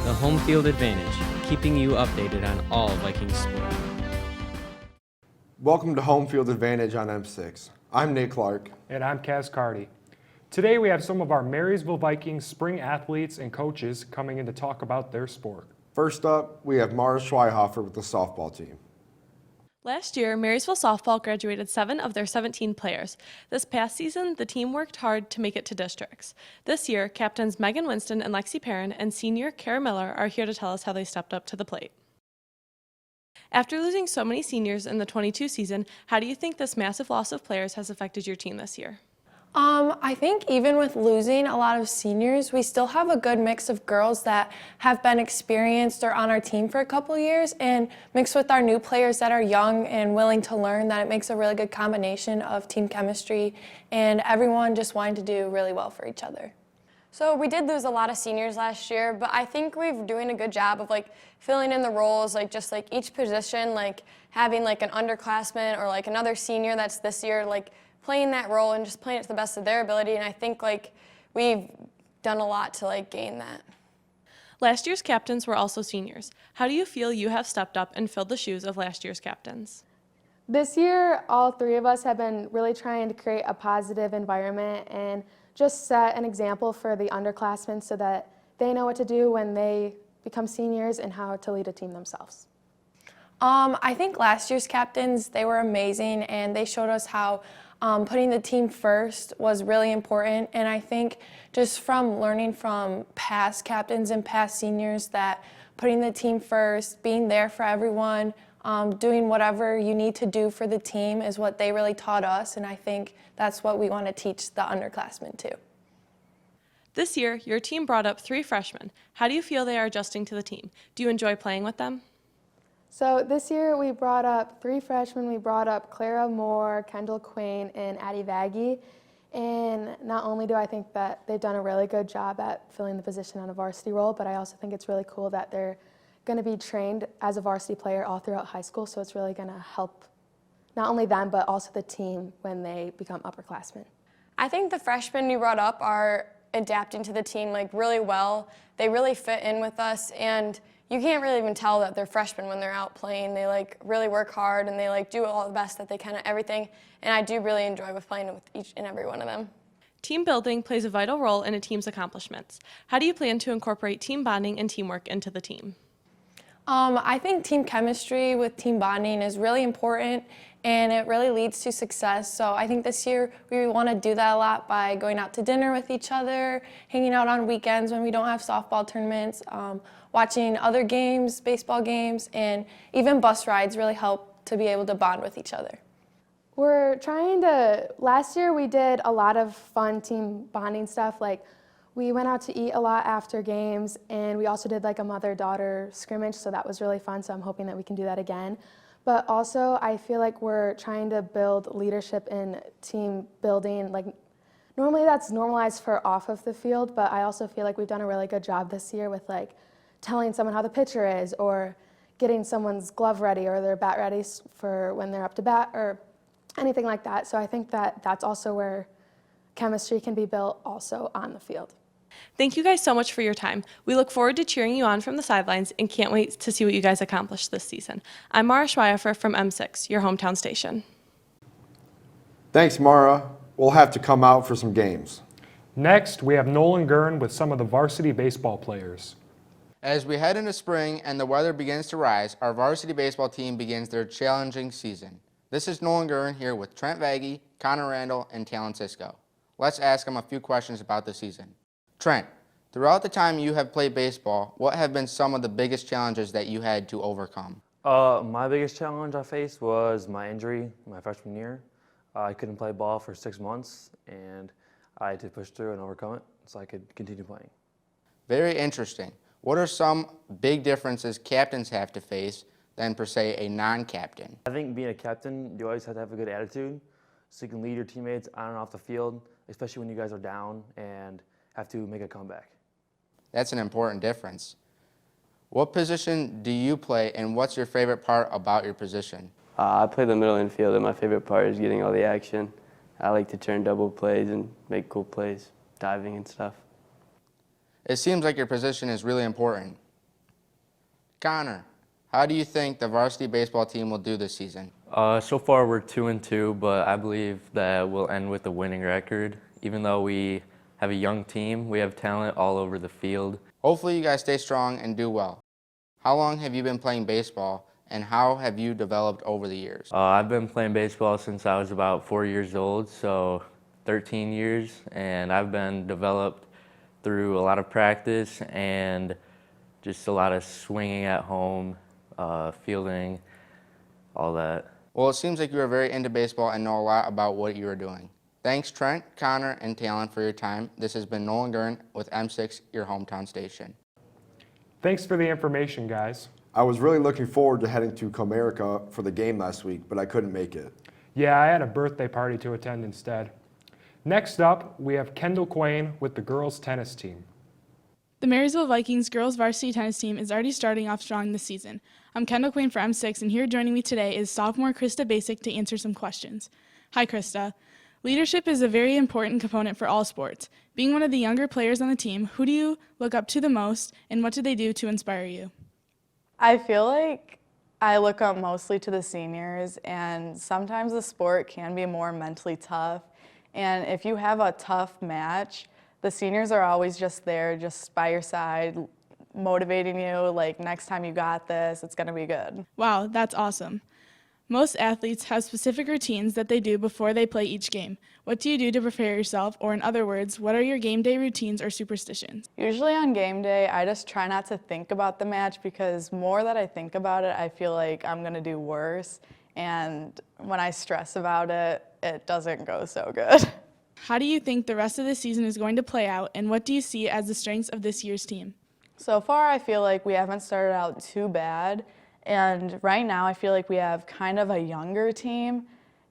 the home field advantage, keeping you updated on all Vikings sport. Welcome to Home Field Advantage on M6. I'm Nate Clark. And I'm Kaz Carty. Today we have some of our Marysville Vikings spring athletes and coaches coming in to talk about their sport. First up, we have Mara Schweihofer with the softball team. Last year, Marysville softball graduated 7 of their 17 players. This past season, the team worked hard to make it to districts. This year, captains Megan Winston and Lexi Perrin and senior Kara Miller are here to tell us how they stepped up to the plate. After losing so many seniors in the 22 season, how do you think this massive loss of players has affected your team this year? I think even with losing a lot of seniors, we still have a good mix of girls that have been experienced or on our team for a couple years, and mixed with our new players that are young and willing to learn, that it makes a really good combination of team chemistry and everyone just wanting to do really well for each other. So we did lose a lot of seniors last year, but I think we're doing a good job of filling in the roles, just each position, having an underclassman or another senior that's this year playing that role and just playing it to the best of their ability. And I think we've done a lot to gain that. Last year's captains were also seniors. How do you feel you have stepped up and filled the shoes of last year's captains? This year, all 3 of us have been really trying to create a positive environment and just set an example for the underclassmen so that they know what to do when they become seniors and how to lead a team themselves. I think last year's captains, they were amazing, and they showed us how putting the team first was really important. And I think just from learning from past captains and past seniors that putting the team first, being there for everyone, doing whatever you need to do for the team is what they really taught us. And I think that's what we want to teach the underclassmen too. This year, your team brought up 3 freshmen. How do you feel they are adjusting to the team? Do you enjoy playing with them? So this year we brought up 3 freshmen. We brought up Clara Moore, Kendall Quain, and Addie Vaggie. And not only do I think that they've done a really good job at filling the position on a varsity role, but I also think it's really cool that they're going to be trained as a varsity player all throughout high school. So it's really going to help not only them, but also the team when they become upperclassmen. I think the freshmen you brought up are adapting to the team really well. They really fit in with us, and you can't really even tell that they're freshmen when they're out playing. They really work hard, and they do all the best that they can at everything. And I do really enjoy playing with each and every one of them. Team building plays a vital role in a team's accomplishments. How do you plan to incorporate team bonding and teamwork into the team? I think team chemistry with team bonding is really important, and it really leads to success. So I think this year we want to do that a lot by going out to dinner with each other, hanging out on weekends when we don't have softball tournaments, watching other games, baseball games, and even bus rides really help to be able to bond with each other. Last year we did a lot of fun team bonding stuff. We went out to eat a lot after games, and we also did a mother-daughter scrimmage, so that was really fun, so I'm hoping that we can do that again. But also, I feel like we're trying to build leadership in team building. Normally that's normalized for off of the field, but I also feel like we've done a really good job this year with telling someone how the pitcher is, or getting someone's glove ready or their bat ready for when they're up to bat, or anything like that. So I think that that's also where chemistry can be built also on the field. Thank you guys so much for your time. We look forward to cheering you on from the sidelines and can't wait to see what you guys accomplish this season. I'm Mara Schweihofer from M6, your hometown station. Thanks, Mara. We'll have to come out for some games. Next, we have Nolan Gurn with some of the varsity baseball players. As we head into spring and the weather begins to rise, our varsity baseball team begins their challenging season. This is Nolan Gurn here with Trent Vaggie, Connor Randall, and Talon Cisco. Let's ask them a few questions about the season. Trent, throughout the time you have played baseball, what have been some of the biggest challenges that you had to overcome? My biggest challenge I faced was my injury my freshman year. I couldn't play ball for 6 months, and I had to push through and overcome it so I could continue playing. Very interesting. What are some big differences captains have to face than, per se, a non-captain? I think being a captain, you always have to have a good attitude so you can lead your teammates on and off the field, especially when you guys are down and have to make a comeback. That's an important difference. What position do you play, and what's your favorite part about your position? I play the middle infield, and my favorite part is getting all the action. I like to turn double plays and make cool plays, diving and stuff. It seems like your position is really important. Connor, how do you think the varsity baseball team will do this season? So far we're 2-2, but I believe that we'll end with a winning record. Even though we have a young team, we have talent all over the field. Hopefully you guys stay strong and do well. How long have you been playing baseball, and how have you developed over the years? I've been playing baseball since I was about 4 years old, so 13 years, and I've been developed through a lot of practice and just a lot of swinging at home, fielding, all that. Well, it seems like you are very into baseball and know a lot about what you are doing. Thanks, Trent, Connor, and Talon for your time. This has been Nolan Gurn with M6, your hometown station. Thanks for the information, guys. I was really looking forward to heading to Comerica for the game last week, but I couldn't make it. Yeah, I had a birthday party to attend instead. Next up, we have Kendall Quain with the girls' tennis team. The Marysville Vikings girls varsity tennis team is already starting off strong this season. I'm Kendall Quain for M6, and here joining me today is sophomore Krista Basic to answer some questions. Hi, Krista. Leadership is a very important component for all sports. Being one of the younger players on the team, who do you look up to the most, and what do they do to inspire you? I feel like I look up mostly to the seniors, and sometimes the sport can be more mentally tough. And if you have a tough match, the seniors are always just there, just by your side, motivating you, like, next time you got this, it's going to be good. Wow, that's awesome. Most athletes have specific routines that they do before they play each game. What do you do to prepare yourself, or in other words, what are your game day routines or superstitions? Usually on game day, I just try not to think about the match, because more that I think about it, I feel like I'm going to do worse. And when I stress about it, it doesn't go so good. How do you think the rest of the season is going to play out, and what do you see as the strengths of this year's team? So far, I feel like we haven't started out too bad. And right now, I feel like we have kind of a younger team,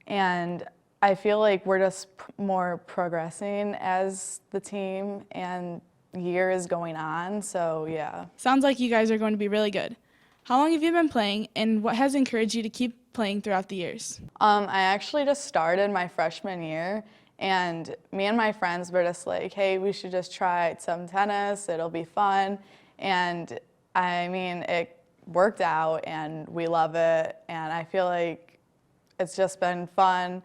and I feel like we're just more progressing as the team, and year is going on, so yeah. Sounds like you guys are going to be really good. How long have you been playing, and what has encouraged you to keep playing throughout the years? I actually just started my freshman year, and me and my friends were just like, hey, we should just try some tennis, it'll be fun. And I mean, it worked out, and we love it, and I feel like it's just been fun.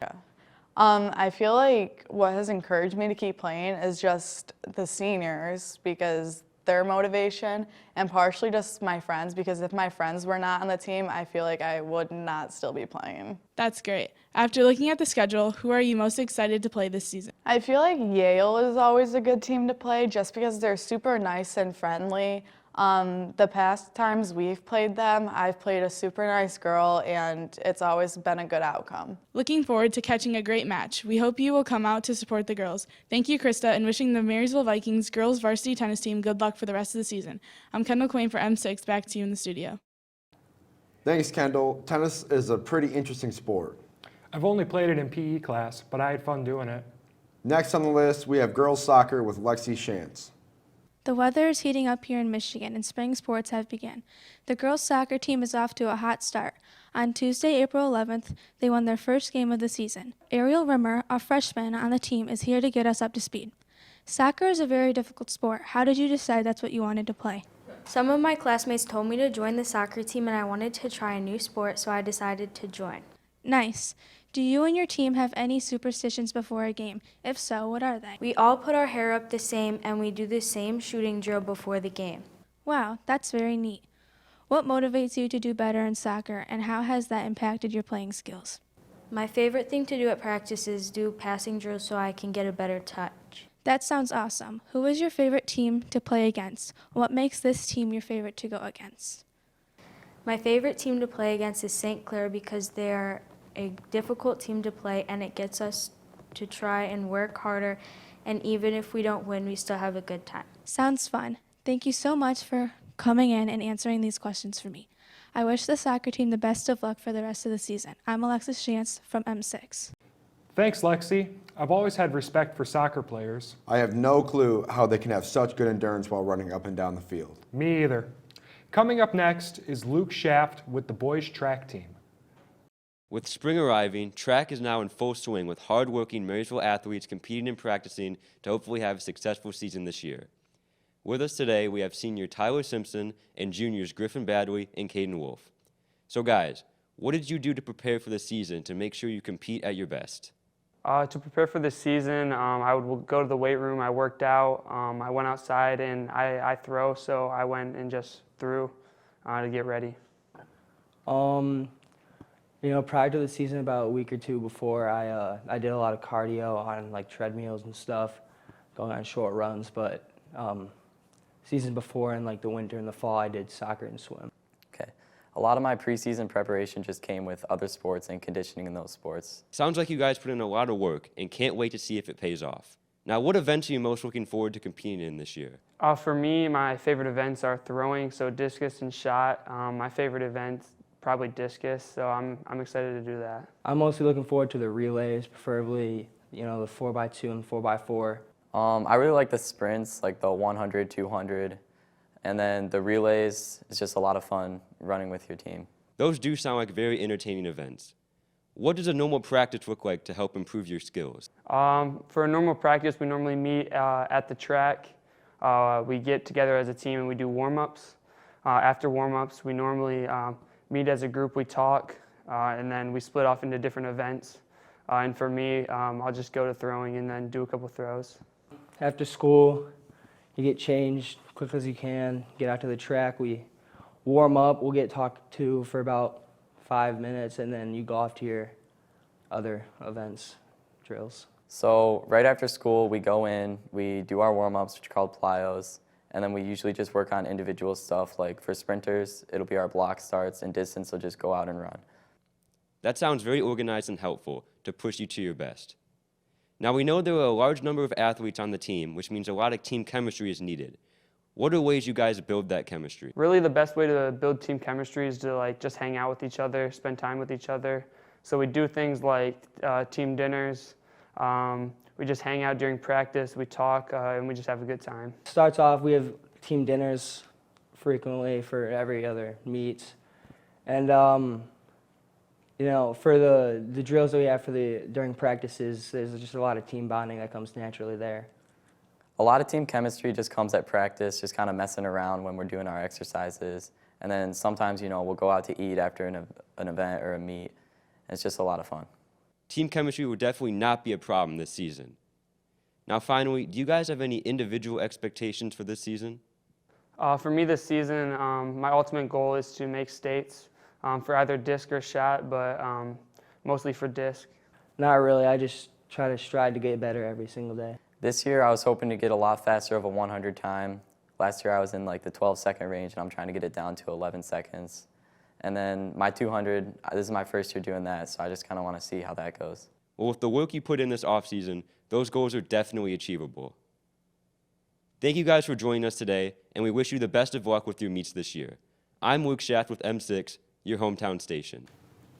I feel like what has encouraged me to keep playing is just the seniors, because their motivation, and partially just my friends, because if my friends were not on the team, I feel like I would not still be playing. That's great. After looking at the schedule, who are you most excited to play this season? I feel like Yale is always a good team to play, just because they're super nice and friendly. The past times we've played them, I've played a super nice girl, and it's always been a good outcome. Looking forward to catching a great match. We hope you will come out to support the girls. Thank you, Krista, and wishing the Marysville Vikings girls varsity tennis team good luck for the rest of the season. I'm Kendall Quain for M6, back to you in the studio. Thanks, Kendall. Tennis is a pretty interesting sport. I've only played it in PE class, but I had fun doing it. Next on the list, we have girls soccer with Lexi Shantz. The weather is heating up here in Michigan, and spring sports have begun. The girls' soccer team is off to a hot start. On Tuesday, April 11th, they won their first game of the season. Ariel Rimmer, a freshman on the team, is here to get us up to speed. Soccer is a very difficult sport. How did you decide that's what you wanted to play? Some of my classmates told me to join the soccer team, and I wanted to try a new sport, so I decided to join. Nice. Do you and your team have any superstitions before a game? If so, what are they? We all put our hair up the same, and we do the same shooting drill before the game. Wow, that's very neat. What motivates you to do better in soccer, and how has that impacted your playing skills? My favorite thing to do at practice is do passing drills so I can get a better touch. That sounds awesome. Who is your favorite team to play against? What makes this team your favorite to go against? My favorite team to play against is St. Clair, because they're a difficult team to play, and it gets us to try and work harder, and even if we don't win, we still have a good time. Sounds fun. Thank you so much for coming in and answering these questions for me. I wish the soccer team the best of luck for the rest of the season. I'm Alexis Shantz from M6. Thanks, Lexi. I've always had respect for soccer players. I have no clue how they can have such good endurance while running up and down the field. Me either. Coming up next is Luke Shaft with the boys' track team. With spring arriving, track is now in full swing with hard-working Marysville athletes competing and practicing to hopefully have a successful season this year. With us today, we have senior Tyler Simpson and juniors Griffin Badley and Caden Wolf. So guys, what did you do to prepare for the season to make sure you compete at your best? To prepare for the season, I would go to the weight room. I worked out. I went outside and I throw, so I went and just threw to get ready. Prior to the season, about a week or two before, I did a lot of cardio on like treadmills and stuff, going on short runs. But season before, in like the winter and the fall, I did soccer and swim. Okay. A lot of my preseason preparation just came with other sports and conditioning in those sports. Sounds like you guys put in a lot of work and can't wait to see if it pays off. Now, what events are you most looking forward to competing in this year? For me, my favorite events are throwing, so discus and shot. My favorite event, probably discus, so I'm excited to do that. I'm mostly looking forward to the relays, preferably, the 4x2 and 4x4. I really like the sprints, like the 100, 200, and then the relays is just a lot of fun running with your team. Those do sound like very entertaining events. What does a normal practice look like to help improve your skills? For a normal practice, we normally meet at the track. We get together as a team and we do warm-ups. After warm-ups, we normally meet as a group, we talk, and then we split off into different events. And for me, I'll just go to throwing and then do a couple throws. After school, you get changed quick as you can, get out to the track, we warm up, we'll get talked to for about 5 minutes, and then you go off to your other events, drills. So right after school, we go in, we do our warm-ups, which are called plyos, and then we usually just work on individual stuff. Like for sprinters, it'll be our block starts, and distance will just go out and run. That sounds very organized and helpful to push you to your best. Now, we know there are a large number of athletes on the team, which means a lot of team chemistry is needed. What are ways you guys build that chemistry? Really, the best way to build team chemistry is to just hang out with each other, spend time with each other. So we do things like team dinners. We just hang out during practice, we talk, and we just have a good time. Starts off, we have team dinners frequently for every other meet. And for the drills that we have during practices, there's just a lot of team bonding that comes naturally there. A lot of team chemistry just comes at practice, just kind of messing around when we're doing our exercises. And then sometimes, we'll go out to eat after an event or a meet. It's just a lot of fun. Team chemistry will definitely not be a problem this season. Now, finally, do you guys have any individual expectations for this season? For me this season, my ultimate goal is to make states for either disc or shot, but mostly for disc. Not really. I just try to strive to get better every single day. This year, I was hoping to get a lot faster of a 100 time. Last year, I was in like the 12-second range, and I'm trying to get it down to 11 seconds. And then my 200, this is my first year doing that, so I just kind of want to see how that goes. Well, with the work you put in this offseason, those goals are definitely achievable. Thank you guys for joining us today, and we wish you the best of luck with your meets this year. I'm Luke Schaft with M6, your hometown station.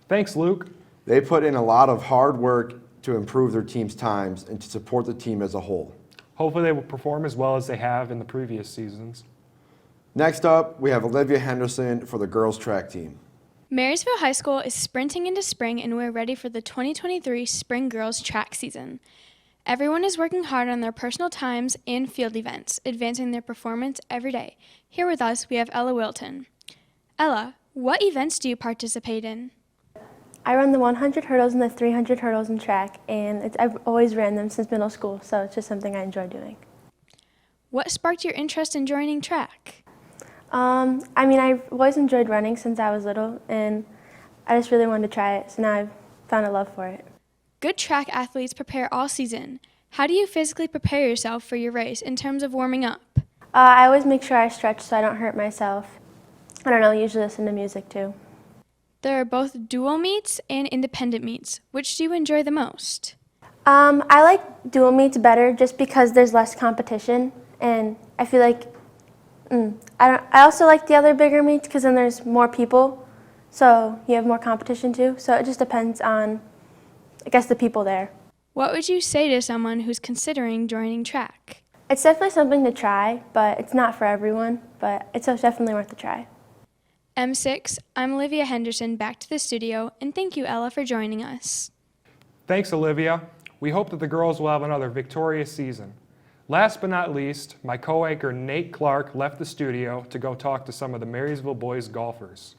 Thanks, Luke. They put in a lot of hard work to improve their team's times and to support the team as a whole. Hopefully they will perform as well as they have in the previous seasons. Next up, we have Olivia Henderson for the girls track team. Marysville High School is sprinting into spring, and we're ready for the 2023 Spring Girls Track season. Everyone is working hard on their personal times and field events, advancing their performance every day. Here with us, we have Ella Wilton. Ella, what events do you participate in? I run the 100 hurdles and the 300 hurdles in track, and I've always ran them since middle school, so it's just something I enjoy doing. What sparked your interest in joining track? I've always enjoyed running since I was little, and I just really wanted to try it, so now I've found a love for it. Good track athletes prepare all season. How do you physically prepare yourself for your race in terms of warming up? I always make sure I stretch so I don't hurt myself. I don't know, usually listen to music too. There are both dual meets and independent meets. Which do you enjoy the most? I like dual meets better just because there's less competition, and I feel like I also like the other bigger meets because then there's more people, so you have more competition too. So it just depends on, I guess, the people there. What would you say to someone who's considering joining track? It's definitely something to try, but it's not for everyone, but it's definitely worth a try. M6, I'm Olivia Henderson, back to the studio, and thank you, Ella, for joining us. Thanks, Olivia. We hope that the girls will have another victorious season. Last but not least, my co-anchor Nate Clark left the studio to go talk to some of the Marysville boys golfers.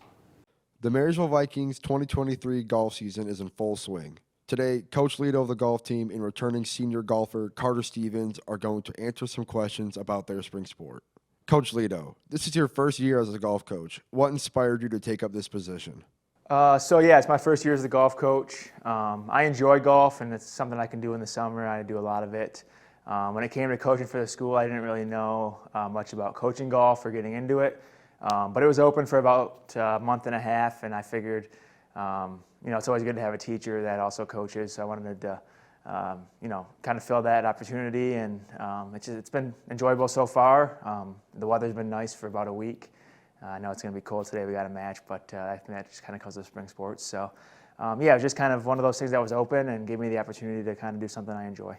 The Marysville Vikings 2023 golf season is in full swing. Today, Coach Lito of the golf team and returning senior golfer Carter Stevens are going to answer some questions about their spring sport. Coach Lito, this is your first year as a golf coach. What inspired you to take up this position? It's my first year as a golf coach. I enjoy golf, and it's something I can do in the summer. I do a lot of it. When it came to coaching for the school, I didn't really know much about coaching golf or getting into it. But it was open for about a month and a half, and I figured, it's always good to have a teacher that also coaches. So I wanted to, kind of fill that opportunity, and it's been enjoyable so far. The weather's been nice for about a week. I know it's going to be cold today. We got a match, but I think that just kind of comes with spring sports. So, it was just kind of one of those things that was open and gave me the opportunity to kind of do something I enjoy.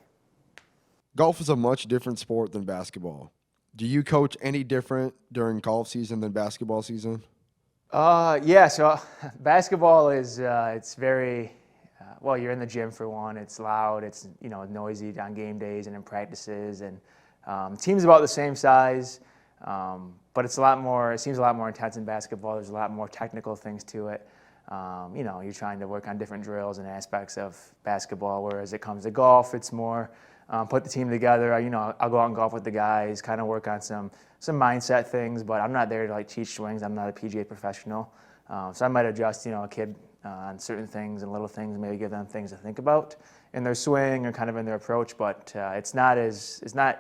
Golf is a much different sport than basketball. Do you coach any different during golf season than basketball season? So basketball is, it's very, you're in the gym for one. It's loud. It's, noisy on game days and in practices. And team's about the same size, but it seems a lot more intense in basketball. There's a lot more technical things to it. You're trying to work on different drills and aspects of basketball, whereas it comes to golf, it's more put the team together. I'll go out and golf with the guys, kind of work on some mindset things, but I'm not there to teach swings. I'm not a PGA professional. So I might adjust, a kid on certain things and little things, maybe give them things to think about in their swing or kind of in their approach, but it's not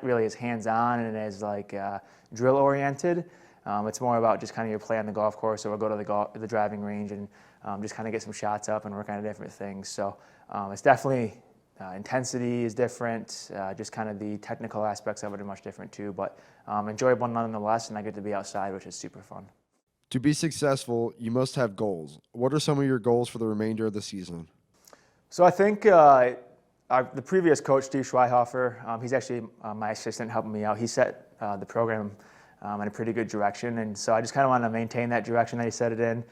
really as hands-on and as drill oriented. It's more about just kind of your play on the golf course, or we'll go to the driving range and just kind of get some shots up and work on different things. So it's definitely intensity is different, just kind of the technical aspects of it are much different too, but enjoyable nonetheless, and I get to be outside, which is super fun. To be successful, you must have goals. What are some of your goals for the remainder of the season? So I think the previous coach, Steve Schweihofer, he's actually my assistant helping me out. He set the program in a pretty good direction, and so I just kind of want to maintain that direction that he set it in.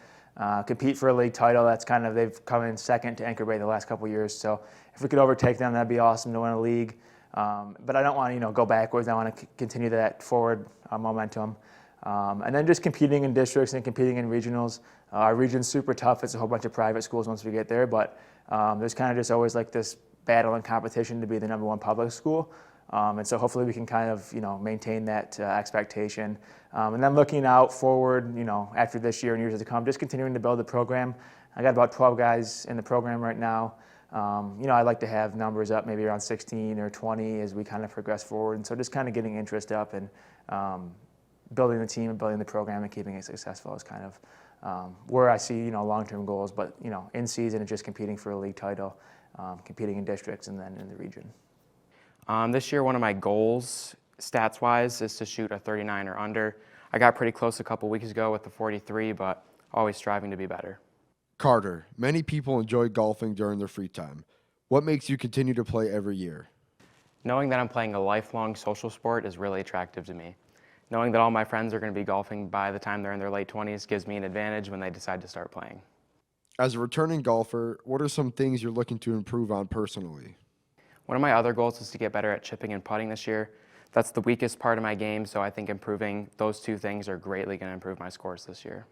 Compete for a league title. They've come in second to Anchor Bay the last couple of years. So if we could overtake them, that'd be awesome to win a league. But I don't want to go backwards. I want to continue that forward momentum. And then just competing in districts and competing in regionals. Our region's super tough. It's a whole bunch of private schools once we get there, but there's kind of just always this battle and competition to be the #1 public school. And so hopefully we can kind of, maintain that expectation. And then looking out forward, after this year and years to come, just continuing to build the program. I got about 12 guys in the program right now. I'd like to have numbers up maybe around 16 or 20 as we kind of progress forward. And so just kind of getting interest up and building the team and building the program and keeping it successful is kind of where I see, long-term goals. But, in season, it's just competing for a league title, competing in districts, and then in the region. This year, one of my goals, stats-wise, is to shoot a 39 or under. I got pretty close a couple weeks ago with the 43, but always striving to be better. Carter, many people enjoy golfing during their free time. What makes you continue to play every year? Knowing that I'm playing a lifelong social sport is really attractive to me. Knowing that all my friends are going to be golfing by the time they're in their late 20s gives me an advantage when they decide to start playing. As a returning golfer, what are some things you're looking to improve on personally? One of my other goals is to get better at chipping and putting this year. That's the weakest part of my game, so I think improving those two things are greatly going to improve my scores this year.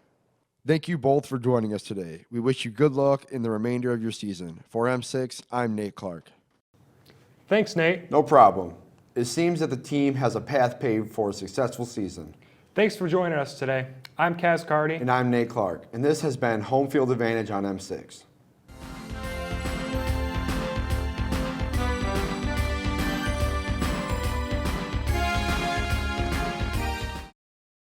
Thank you both for joining us today. We wish you good luck in the remainder of your season. For M6, I'm Nate Clark. Thanks, Nate. No problem. It seems that the team has a path paved for a successful season. Thanks for joining us today. I'm Kaz Carty. And I'm Nate Clark. And this has been Home Field Advantage on M6.